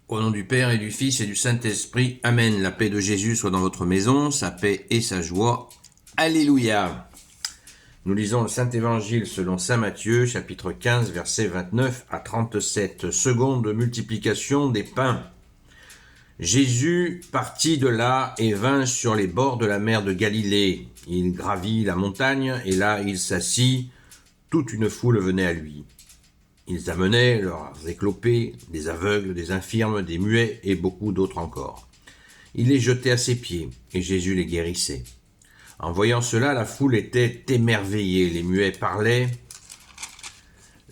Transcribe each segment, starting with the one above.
Au nom du Père et du Fils et du Saint-Esprit, Amen. La paix de Jésus soit dans votre maison, sa paix et sa joie. Alléluia. Nous lisons le Saint-Évangile selon saint Matthieu, chapitre 15, versets 29 à 37. Seconde multiplication des pains. Jésus partit de là et vint sur les bords de la mer de Galilée. Il gravit la montagne et là il s'assit. Toute une foule venait à lui. Ils amenaient leurs éclopés, des aveugles, des infirmes, des muets et beaucoup d'autres encore. Il les jetait à ses pieds, et Jésus les guérissait. En voyant cela, la foule était émerveillée. Les muets parlaient,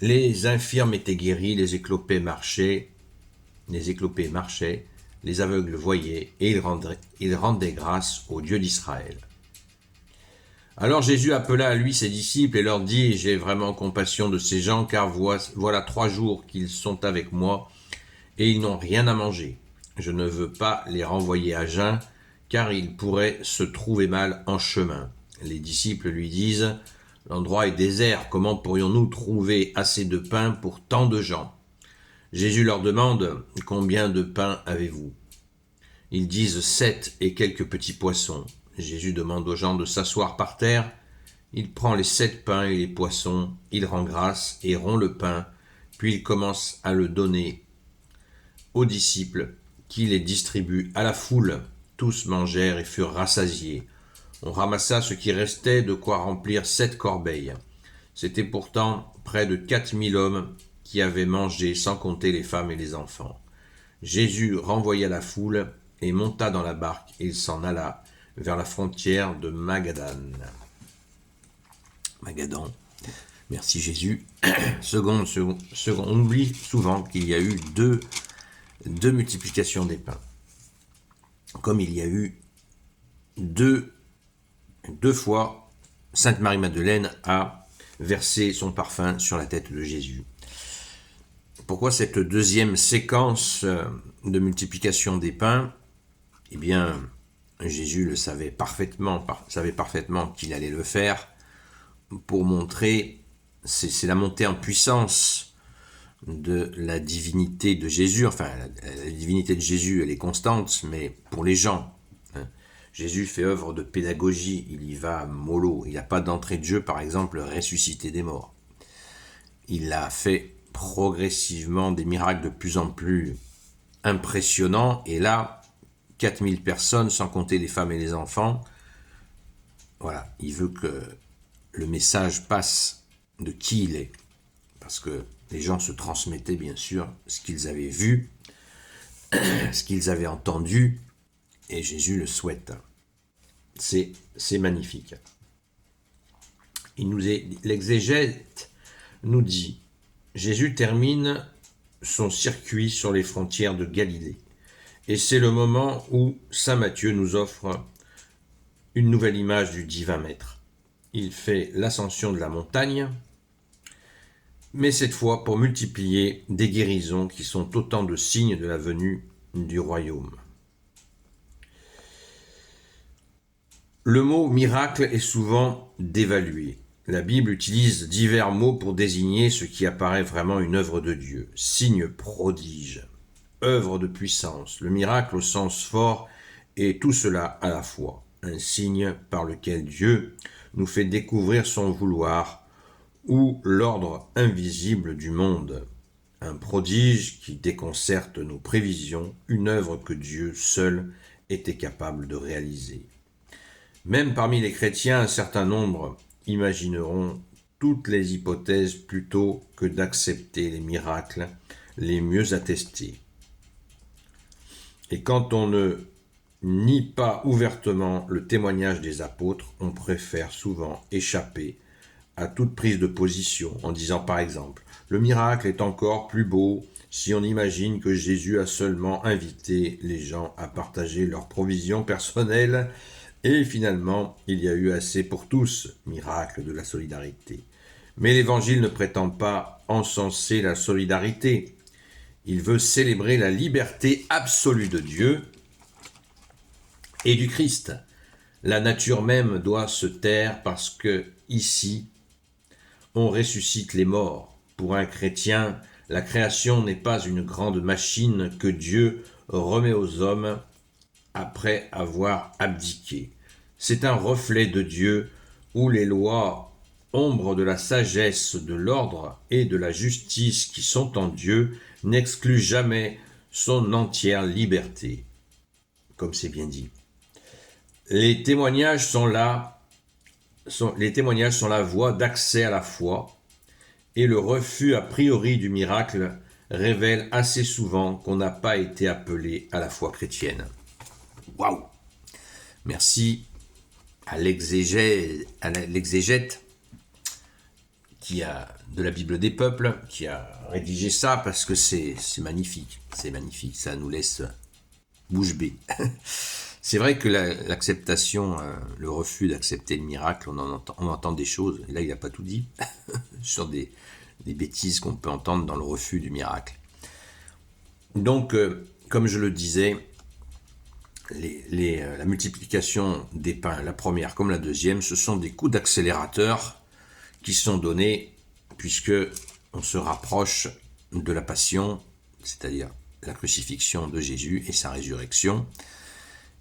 les infirmes étaient guéris, les éclopés marchaient, les aveugles voyaient, et ils rendaient grâce au Dieu d'Israël. Alors Jésus appela à lui ses disciples et leur dit « J'ai vraiment compassion de ces gens, car voilà 3 jours qu'ils sont avec moi, et ils n'ont rien à manger. Je ne veux pas les renvoyer à jeun, car ils pourraient se trouver mal en chemin. » Les disciples lui disent « L'endroit est désert, comment pourrions-nous trouver assez de pain pour tant de gens ?» Jésus leur demande « Combien de pain avez-vous » Ils disent « 7 et quelques petits poissons. » Jésus demande aux gens de s'asseoir par terre. Il prend les 7 pains et les poissons, il rend grâce et rompt le pain, puis il commence à le donner aux disciples, qui les distribuent à la foule. Tous mangèrent et furent rassasiés. On ramassa ce qui restait, de quoi remplir 7 corbeilles. C'était pourtant près de 4000 hommes qui avaient mangé, sans compter les femmes et les enfants. Jésus renvoya la foule et monta dans la barque, et il s'en alla vers la frontière de Magadan. Merci Jésus. On oublie souvent qu'il y a eu deux multiplications des pains. Comme il y a eu deux fois, Sainte Marie-Madeleine a versé son parfum sur la tête de Jésus. Pourquoi cette deuxième séquence de multiplication des pains ? Eh bien, Jésus le savait parfaitement qu'il allait le faire pour montrer, c'est la montée en puissance de la divinité de Jésus. Enfin, la divinité de Jésus, elle est constante, mais pour les gens. Jésus fait œuvre de pédagogie, il y va mollo. Il n'y a pas d'entrée de jeu, par exemple, ressusciter des morts. Il a fait progressivement des miracles de plus en plus impressionnants, et là, 4000 personnes, sans compter les femmes et les enfants. Voilà, il veut que le message passe de qui il est. Parce que les gens se transmettaient bien sûr ce qu'ils avaient vu, ce qu'ils avaient entendu, et Jésus le souhaite. C'est magnifique. L'exégète nous dit, Jésus termine son circuit sur les frontières de Galilée. Et c'est le moment où saint Matthieu nous offre une nouvelle image du divin maître. Il fait l'ascension de la montagne, mais cette fois pour multiplier des guérisons qui sont autant de signes de la venue du royaume. Le mot miracle est souvent dévalué. La Bible utilise divers mots pour désigner ce qui apparaît vraiment une œuvre de Dieu. Signe, prodige, œuvre de puissance, le miracle au sens fort, et tout cela à la fois, un signe par lequel Dieu nous fait découvrir son vouloir ou l'ordre invisible du monde, un prodige qui déconcerte nos prévisions, une œuvre que Dieu seul était capable de réaliser. Même parmi les chrétiens, un certain nombre imagineront toutes les hypothèses plutôt que d'accepter les miracles les mieux attestés. Et quand on ne nie pas ouvertement le témoignage des apôtres, on préfère souvent échapper à toute prise de position en disant par exemple « Le miracle est encore plus beau si on imagine que Jésus a seulement invité les gens à partager leurs provisions personnelles et finalement il y a eu assez pour tous, miracle de la solidarité. » Mais l'Évangile ne prétend pas encenser la solidarité. Il veut célébrer la liberté absolue de Dieu et du Christ. La nature même doit se taire parce que, ici, on ressuscite les morts. Pour un chrétien, La création n'est pas une grande machine que Dieu remet aux hommes après avoir abdiqué. C'est un reflet de Dieu où les lois, ombre de la sagesse, de l'ordre et de la justice qui sont en Dieu, n'excluent jamais son entière liberté. Comme c'est bien dit. Les témoignages sont la voie d'accès à la foi, et le refus a priori du miracle révèle assez souvent qu'on n'a pas été appelé à la foi chrétienne. Waouh! Merci à l'exégète de la Bible des peuples qui a rédigé ça, parce que c'est magnifique, ça nous laisse bouche bée. C'est vrai que l'acceptation, le refus d'accepter le miracle, on entend des choses, et là il n'a pas tout dit, sur des bêtises qu'on peut entendre dans le refus du miracle. Donc, comme je le disais, la multiplication des pains, la première comme la deuxième, ce sont des coups d'accélérateur qui sont donnés puisque on se rapproche de la passion, c'est-à-dire la crucifixion de Jésus et sa résurrection.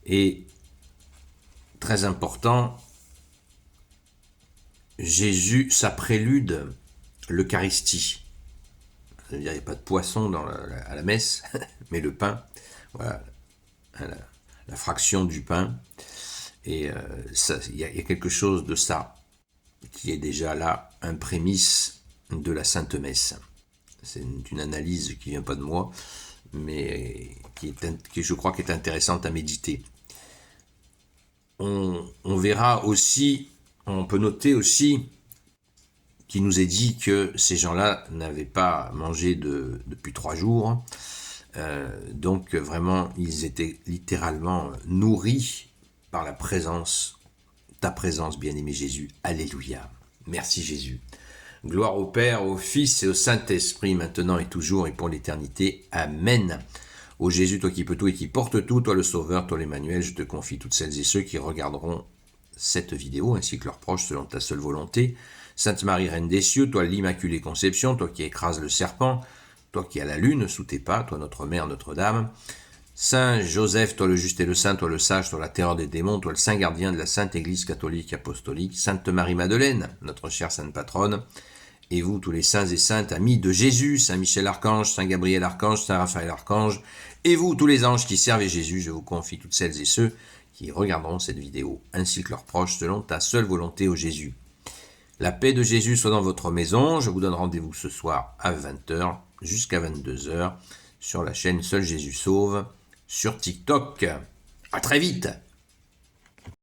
Et très important, Jésus, ça prélude l'Eucharistie. Ça veut dire qu'il n'y a pas de poisson à la messe, mais le pain, voilà, la fraction du pain. Et il y a quelque chose de ça qui est déjà là, un prémisse de la Sainte Messe. C'est une analyse qui ne vient pas de moi, mais qui je crois est intéressante à méditer. On verra aussi, on peut noter aussi qu'il nous est dit que ces gens-là n'avaient pas mangé depuis 3 jours. Donc vraiment, ils étaient littéralement nourris par la présence, ta présence, bien-aimé Jésus. Alléluia. Merci Jésus. Gloire au Père, au Fils et au Saint-Esprit, maintenant et toujours et pour l'éternité. Amen. Ô Jésus, toi qui peux tout et qui portes tout, toi le Sauveur, toi l'Emmanuel, je te confie toutes celles et ceux qui regarderont cette vidéo, ainsi que leurs proches, selon ta seule volonté. Sainte Marie, Reine des cieux, toi l'Immaculée Conception, toi qui écrases le serpent, toi qui as la lune sous tes pas, toi notre Mère, Notre-Dame. Saint Joseph, toi le juste et le saint, toi le sage, toi la terreur des démons, toi le saint gardien de la Sainte Église catholique apostolique. Sainte Marie-Madeleine, notre chère sainte patronne. Et vous, tous les saints et saintes, amis de Jésus, Saint Michel Archange, Saint Gabriel Archange, Saint Raphaël Archange, et vous, tous les anges qui servent Jésus, je vous confie toutes celles et ceux qui regarderont cette vidéo, ainsi que leurs proches, selon ta seule volonté, ô Jésus. La paix de Jésus soit dans votre maison. Je vous donne rendez-vous ce soir à 20h jusqu'à 22h sur la chaîne Seul Jésus Sauve sur TikTok. À très vite!